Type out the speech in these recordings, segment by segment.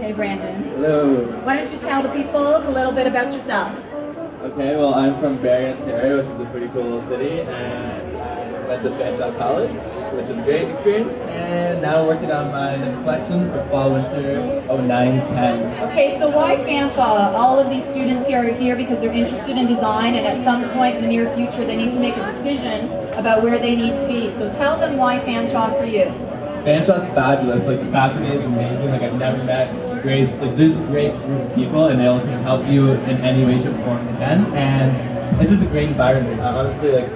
Hey, Brandon. Hello. Why don't you tell the people a little bit about yourself? Okay, well, I'm from Barrie, Ontario, which is a pretty cool little city, and I went to Fasnhawe College, which was a great experience, and now I'm working on my next collection for fall/winter 09-10. Okay, so why Fasnhawe? All of these students here are here because they're interested in design, and at some point in the near future, they need to make a decision about where they need to be. So tell them why Fasnhawe for you. Fasnhawe's fabulous. Like, the faculty is amazing. Like, I've never met great. Like, there's a great group of people, and they'll can help you in any way, shape, or form they can. And it's just a great environment. Honestly, like,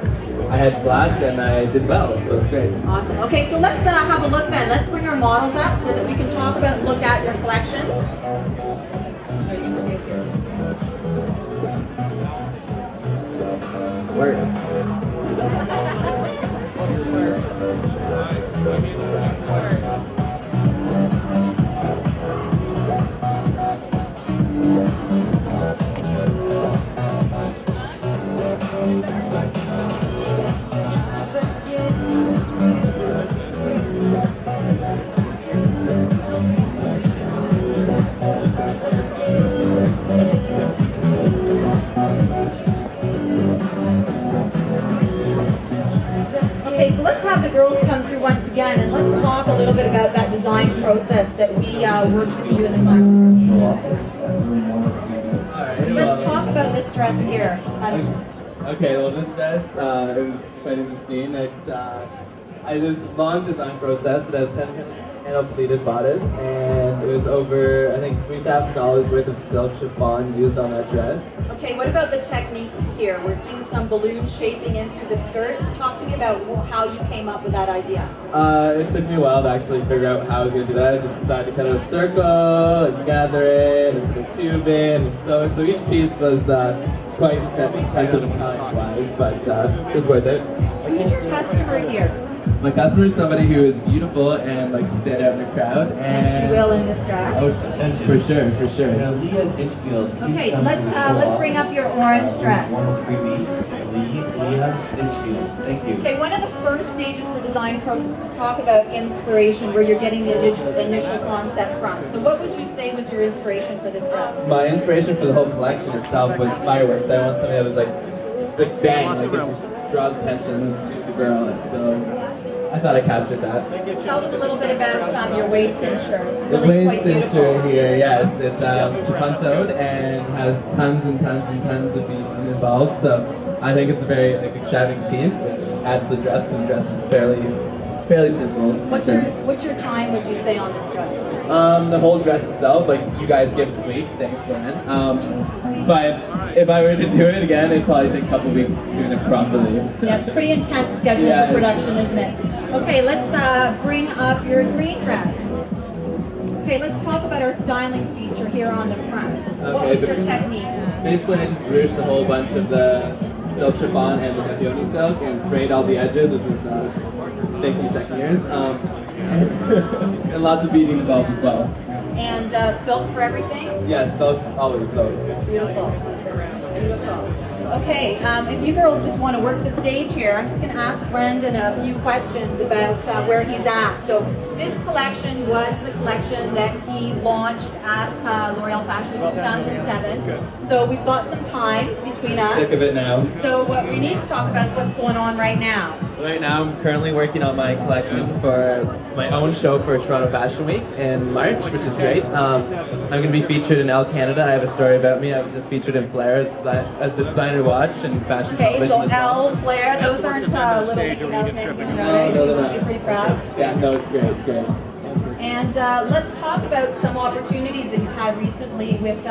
I had blast and I did well, so it's great. Awesome. Okay, so let's have a look then. Let's bring our models up so that we can talk about and look at your collection. Or you can stay up here. Word. Okay, so let's have the girls come through once again and let's talk a little bit about that design process that we worked with you in the class. Let's talk about this dress here. Okay, well, this dress it was quite interesting. It was a long design process. It has 10 panel pleated bodice, and it was over, I think, $3,000 worth of silk chiffon used on that dress. Okay, what about the techniques here? We're seeing some balloons shaping in through the skirts. Talk to me about how you came up with that idea. It took me a while to actually figure out how I was going to do that. I just decided to cut out a circle, and gather it, and put a tube in, and so each piece was quite intensive time-wise, but it was worth it. Who's your customer here? My customer is somebody who is beautiful and likes to stand out in the crowd. And she will in this dress. Oh, for sure, for sure. Leah Ditchfield. Okay, let's bring up your orange dress. 103B, Leah Ditchfield. Thank you. Okay, one of the first stages for design process is to talk about inspiration, where you're getting the initial concept from. So what would you say was your inspiration for this dress? My inspiration for the whole collection itself was fireworks. I want something that was like, just like bang, like it just draws attention to the girl. And so I thought I captured that. Tell us a little bit about your waist cincher. It's The really waist quite beautiful. cincher here, yes, it's chiffon-toed and has tons and tons and tons of beading involved. So I think it's a very extravagant piece, which adds to the dress because the dress is fairly simple. What's your time, would you say, on this dress? The whole dress itself, like you guys give us a week, thanks Glenn. But if I were to do it again, it'd probably take a couple weeks doing it properly. Yeah, it's a pretty intense schedule for production, isn't it? Okay, let's bring up your green dress. Okay, let's talk about our styling feature here on the front. What was your technique? Basically, I just ruched a whole bunch of the silk chiffon and the Napioni silk and frayed all the edges, which was, thank you, second years. And lots of beading involved as well. And silk for everything? Yes, silk, always silk. Beautiful. Beautiful. Okay, if you girls just want to work the stage here, I'm just going to ask Brendan a few questions about where he's at. So this collection was the collection that he launched at L'Oreal Fashion Week 2007. So we've got some time between us. Sick of it now. So what we need to talk about is what's going on right now. Right now, I'm currently working on my collection for my own show for Toronto Fashion Week in March, which is great. I'm going to be featured in Elle Canada. I have a story about me. I was just featured in Flair as the designer watch and fashion Okay, so as well. Elle, Flair, those aren't little Mickey Mouse names, right? No, You they're must be not. pretty proud. Yeah, no, it's great, it's great. And let's talk about some opportunities that you've had recently with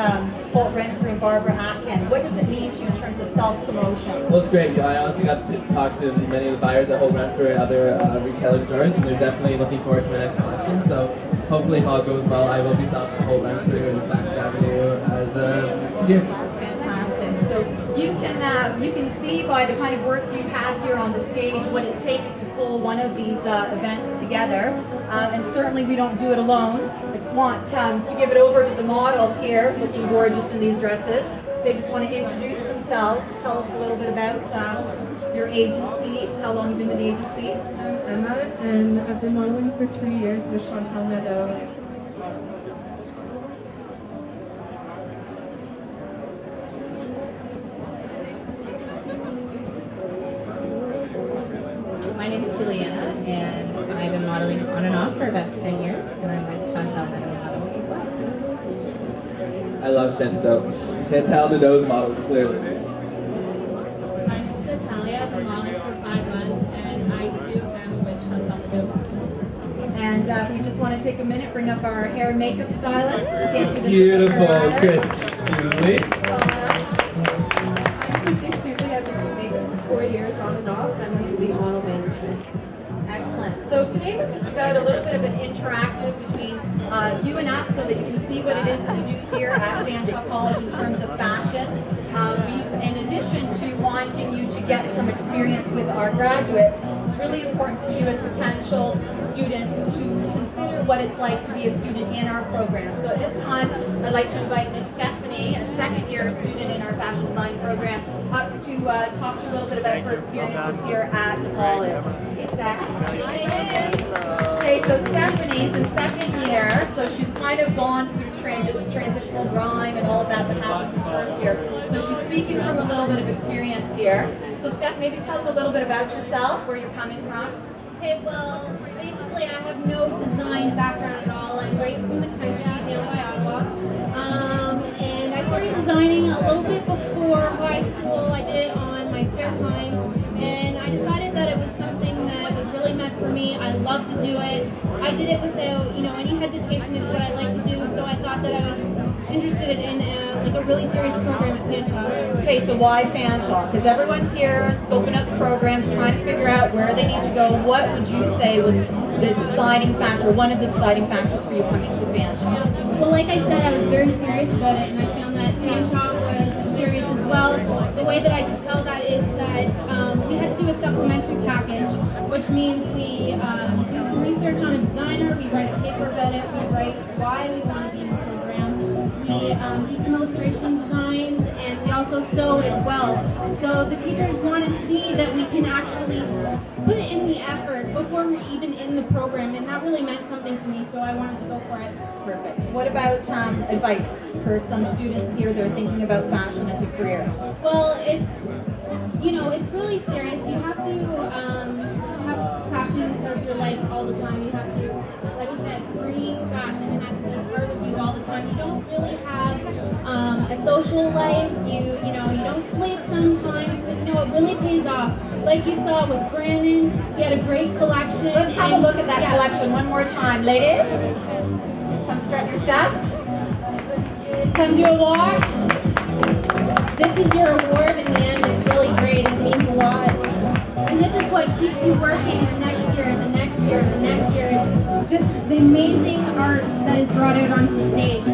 Holt Renfrew and Barbara Atkin. What does it mean to you in terms of self-promotion? Well, it's great. I honestly got to talk to many of the buyers at Holt Renfrew and other retailer stores, and they're definitely looking forward to my next collection. So hopefully, if all goes well, I will be selling at Holt Renfrew and Saxon Avenue as a year. Fantastic. So you can see by the kind of work you have here on the stage what it takes to pull one of these events together. And certainly we don't do it alone. I just want to give it over to the models here, looking gorgeous in these dresses. They just want to introduce themselves. Tell us a little bit about your agency, how long you've been with the agency. I'm Emma, and I've been modeling for 3 years with Chantal Nadeau. modeling on and off for about 10 years, and I'm with Chantal Meadows Models as well. I love Chantal Meadows models, clearly. I'm Natalia. I've been modeling for 5 months, and I too am with Chantal Meadows. And if we just want to take a minute, bring up our hair and makeup stylist. Can't do this Beautiful, without her. Christy Stooley. Christy Stooley. I've been doing makeup for 4 years on and off. I'm the lead model management. Excellent. So today was just about a little bit of an interactive between you and us so that you can see what it is that we do here at Fasnhawe College in terms of fashion. In addition to wanting you to get some experience with our graduates, it's really important for you as potential students to consider what it's like to be a student in our program. So at this time, I'd like to invite Miss Stephanie, a second-year student in our fashion design program, up to talk to you a little bit about her experiences here at the college. Hey, Stephanie. Okay, so Stephanie's in second year, so she's kind of gone through transitional grime and all of that happens in first year. So she's speaking from a little bit of experience here. So Steph, maybe tell them a little bit about yourself, where you're coming from. Okay, well, basically I have no design background at all. I'm right from the country, down by Ottawa. And I started designing a little bit before high school. I did it on my spare time. And I decided that it was something that was really meant for me. I love to do it. I did it without, any hesitation. It's what I like to do. So I thought that I was interested in like a really serious program at Fasnhawe. Okay, so why Fasnhawe? Because everyone's here scoping out the programs, trying to figure out where they need to go. What would you say was the deciding factor, one of the deciding factors for you coming to Fasnhawe? Well, like I said, I was very serious about it, and I found that Fasnhawe was serious as well. The way that I could tell that is that we had to do a supplementary package, which means we do some research on a designer, we write a paper about it, we write why we want to be in the program, we do some illustration designs, and we also sew as well. So the teachers want to see that we can actually put in the effort before we're even in the program, and that really meant something to me, so I wanted to go for it. Perfect. What about advice for some students here that are thinking about fashion as a career? Well, it's really serious. You have to have passions of your life all the time. You have to, like I said, breathe fashion. It has to be part of you all the time. You don't really have a social life. You don't sleep sometimes. It really pays off. Like you saw with Brandon, he had a great collection. Let's have a look at that collection one more time. Ladies, come strut your stuff. Come do a walk. This is your award in the end. It's really great. It means a lot. And this is what keeps you working the next year and the next year and the next year. It's just the amazing art that is brought out onto the stage.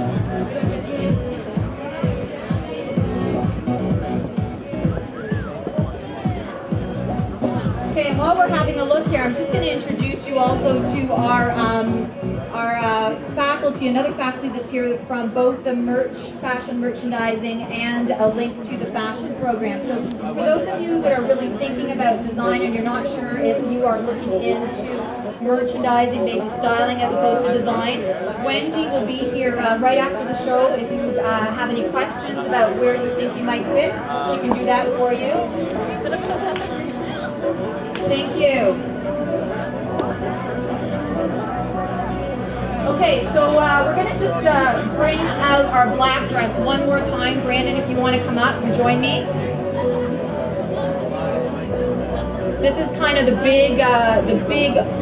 Okay, and while we're having a look here, I'm just going to introduce you also to our faculty, another faculty that's here from both the fashion merchandising and a link to the fashion program. So for those of you that are really thinking about design and you're not sure if you are looking into merchandising, maybe styling as opposed to design, Wendy will be here right after the show. If you have any questions about where you think you might fit, she can do that for you. Thank you. Okay, so we're going to just bring out our black dress one more time. Brandon, if you want to come up and join me. This is kind of the big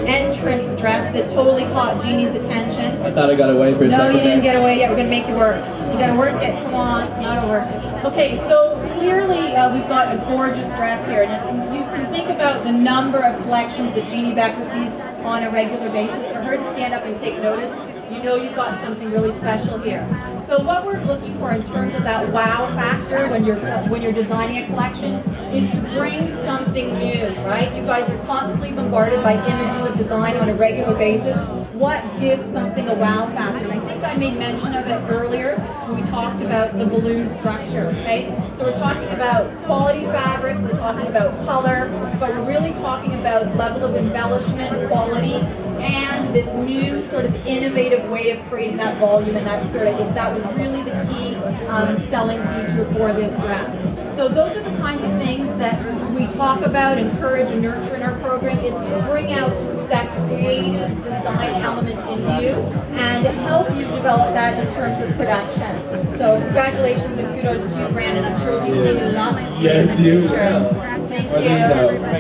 entrance dress that totally caught Jeannie's attention. I thought I got away for a second. No, you didn't get away yet. We're going to make you work. You got to work it. Come on, it's not over. Okay, so clearly we've got a gorgeous dress here, and you can think about the number of collections that Jeannie Becker sees on a regular basis. For her to stand up and take notice, you know you've got something really special here. So what we're looking for in terms of that wow factor when you're designing a collection is to bring something new, right? You guys are constantly bombarded by images of design on a regular basis. What gives something a wow factor? And I think I made mention of it earlier when we talked about the balloon structure, okay? So we're talking about quality fabric, we're talking about color, but we're really talking about level of embellishment, quality, and this new sort of innovative way of creating that volume and that skirt. I think that was really the key selling feature for this dress. So those are the kinds of things that we talk about, encourage, and nurture in our program, is to bring out that creative design element in you and help you develop that in terms of production. So congratulations and kudos to you, Brandon. I'm sure we'll be seeing lots of you in the future. Thank you.